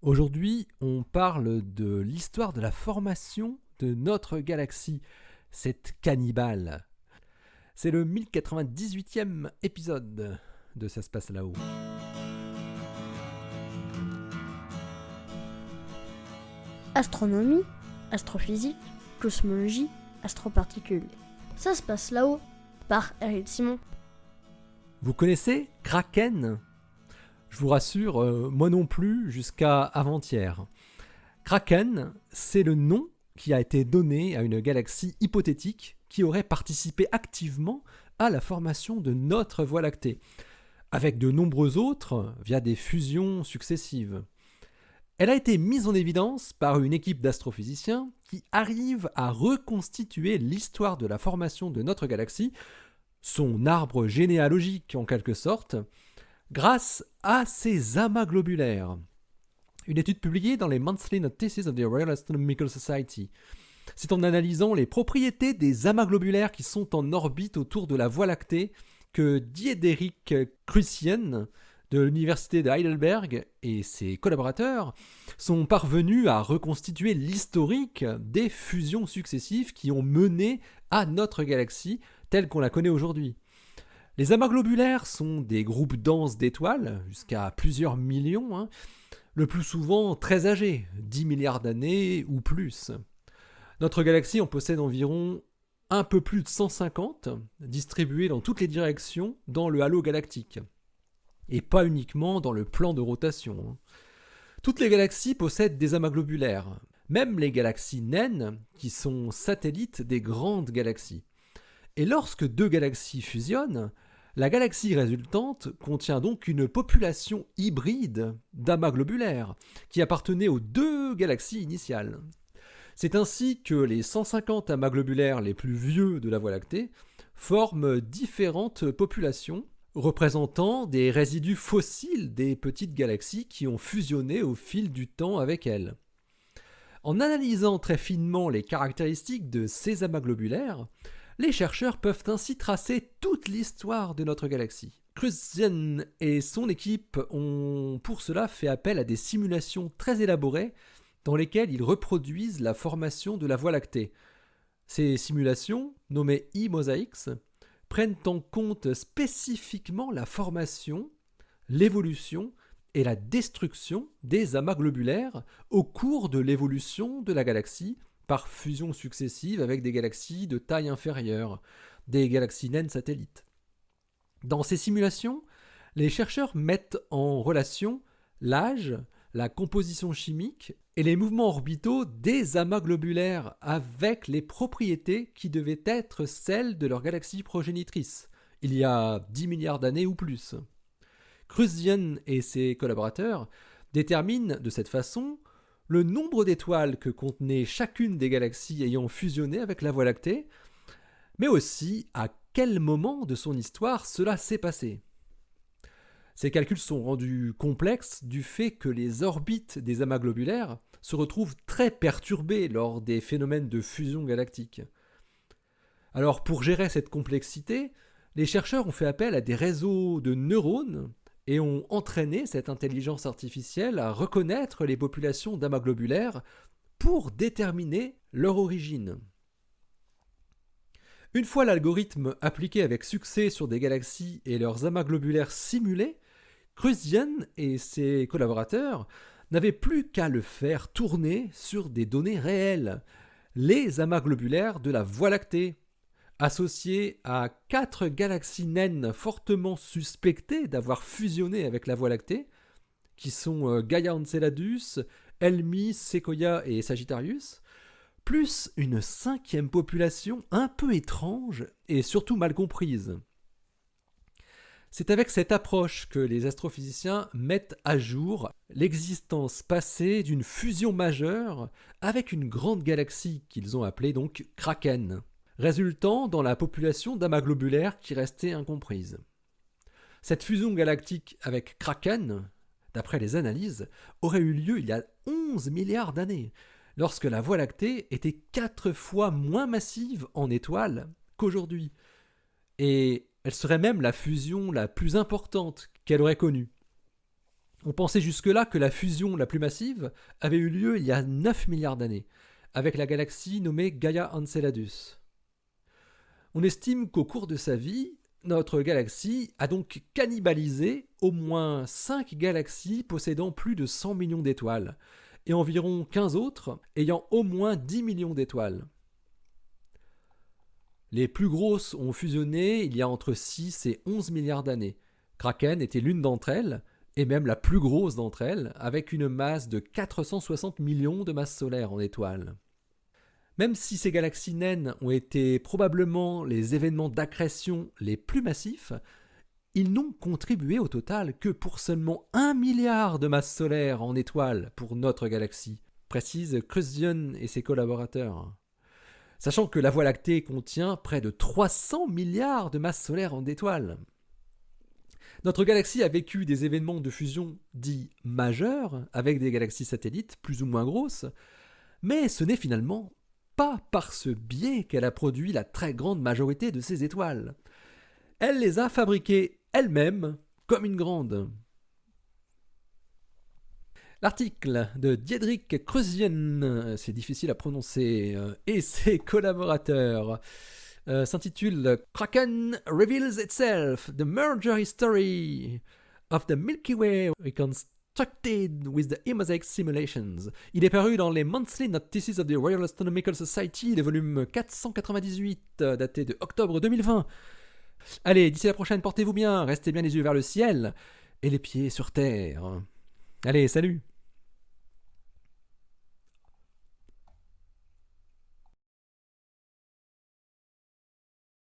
Aujourd'hui, on parle de l'histoire de la formation de notre galaxie, cette cannibale. C'est le 1098e épisode de Ça se passe là-haut. Astronomie, astrophysique, cosmologie, astroparticules. Ça se passe là-haut, par Eric Simon. Vous connaissez Kraken ? Je vous rassure, moi non plus jusqu'à avant-hier. Kraken, c'est le nom qui a été donné à une galaxie hypothétique qui aurait participé activement à la formation de notre Voie lactée, avec de nombreux autres via des fusions successives. Elle a été mise en évidence par une équipe d'astrophysiciens qui arrive à reconstituer l'histoire de la formation de notre galaxie, son arbre généalogique en quelque sorte, grâce à ces amas globulaires. Une étude publiée dans les Monthly Notices of the Royal Astronomical Society. C'est en analysant les propriétés des amas globulaires qui sont en orbite autour de la Voie lactée que Diederik Kruisian de l'université de Heidelberg et ses collaborateurs sont parvenus à reconstituer l'historique des fusions successives qui ont mené à notre galaxie telle qu'on la connaît aujourd'hui. Les amas globulaires sont des groupes denses d'étoiles, jusqu'à plusieurs millions, le plus souvent très âgés, 10 milliards d'années ou plus. Notre galaxie en possède environ un peu plus de 150, distribués dans toutes les directions dans le halo galactique, et pas uniquement dans le plan de rotation. Toutes les galaxies possèdent des amas globulaires, même les galaxies naines, qui sont satellites des grandes galaxies. Et lorsque deux galaxies fusionnent, la galaxie résultante contient donc une population hybride d'amas globulaires qui appartenaient aux deux galaxies initiales. C'est ainsi que les 150 amas globulaires les plus vieux de la Voie lactée forment différentes populations représentant des résidus fossiles des petites galaxies qui ont fusionné au fil du temps avec elles. En analysant très finement les caractéristiques de ces amas globulaires, les chercheurs peuvent ainsi tracer toute l'histoire de notre galaxie. Kruisian et son équipe ont pour cela fait appel à des simulations très élaborées dans lesquelles ils reproduisent la formation de la Voie lactée. Ces simulations, nommées e-mosaics, prennent en compte spécifiquement la formation, l'évolution et la destruction des amas globulaires au cours de l'évolution de la galaxie par fusion successive avec des galaxies de taille inférieure, des galaxies naines satellites. Dans ces simulations, les chercheurs mettent en relation l'âge, la composition chimique et les mouvements orbitaux des amas globulaires avec les propriétés qui devaient être celles de leur galaxie progénitrice, il y a 10 milliards d'années ou plus. Kruisian et ses collaborateurs déterminent de cette façon le nombre d'étoiles que contenait chacune des galaxies ayant fusionné avec la Voie lactée, mais aussi à quel moment de son histoire cela s'est passé. Ces calculs sont rendus complexes du fait que les orbites des amas globulaires se retrouvent très perturbées lors des phénomènes de fusion galactique. Alors pour gérer cette complexité, les chercheurs ont fait appel à des réseaux de neurones et ont entraîné cette intelligence artificielle à reconnaître les populations d'amas globulaires pour déterminer leur origine. Une fois l'algorithme appliqué avec succès sur des galaxies et leurs amas globulaires simulés, Kruisian et ses collaborateurs n'avaient plus qu'à le faire tourner sur des données réelles, les amas globulaires de la Voie lactée, associés à 4 galaxies naines fortement suspectées d'avoir fusionné avec la Voie lactée, qui sont Gaia Enceladus, Helmi, Sequoia et Sagittarius, plus une 5e population un peu étrange et surtout mal comprise. C'est avec cette approche que les astrophysiciens mettent à jour l'existence passée d'une fusion majeure avec une grande galaxie qu'ils ont appelée donc Kraken, résultant dans la population d'amas globulaires qui restait incomprise. Cette fusion galactique avec Kraken, d'après les analyses, aurait eu lieu il y a 11 milliards d'années, lorsque la Voie lactée était 4 fois moins massive en étoiles qu'aujourd'hui. Et elle serait même la fusion la plus importante qu'elle aurait connue. On pensait jusque-là que la fusion la plus massive avait eu lieu il y a 9 milliards d'années, avec la galaxie nommée Gaia Enceladus. On estime qu'au cours de sa vie, notre galaxie a donc cannibalisé au moins 5 galaxies possédant plus de 100 millions d'étoiles, et environ 15 autres ayant au moins 10 millions d'étoiles. Les plus grosses ont fusionné il y a entre 6 et 11 milliards d'années. Kraken était l'une d'entre elles, et même la plus grosse d'entre elles, avec une masse de 460 millions de masses solaires en étoiles. Même si ces galaxies naines ont été probablement les événements d'accrétion les plus massifs, ils n'ont contribué au total que pour seulement 1 milliard de masses solaires en étoiles pour notre galaxie, précise Kruszian et ses collaborateurs. Sachant que la Voie lactée contient près de 300 milliards de masses solaires en étoiles. Notre galaxie a vécu des événements de fusion dits majeurs, avec des galaxies satellites plus ou moins grosses, mais ce n'est finalement pas par ce biais qu'elle a produit la très grande majorité de ces étoiles. Elle les a fabriquées elle-même comme une grande. L'article de Diederik Kruszian, c'est difficile à prononcer, et ses collaborateurs s'intitule Kraken Reveals Itself, The Merger History of the Milky Way Reconstructed with the E-Mosaic Simulations. Il est paru dans les Monthly Notices of the Royal Astronomical Society, le volume 498, daté de octobre 2020. Allez, d'ici la prochaine, portez-vous bien, restez bien les yeux vers le ciel et les pieds sur terre. Allez, salut!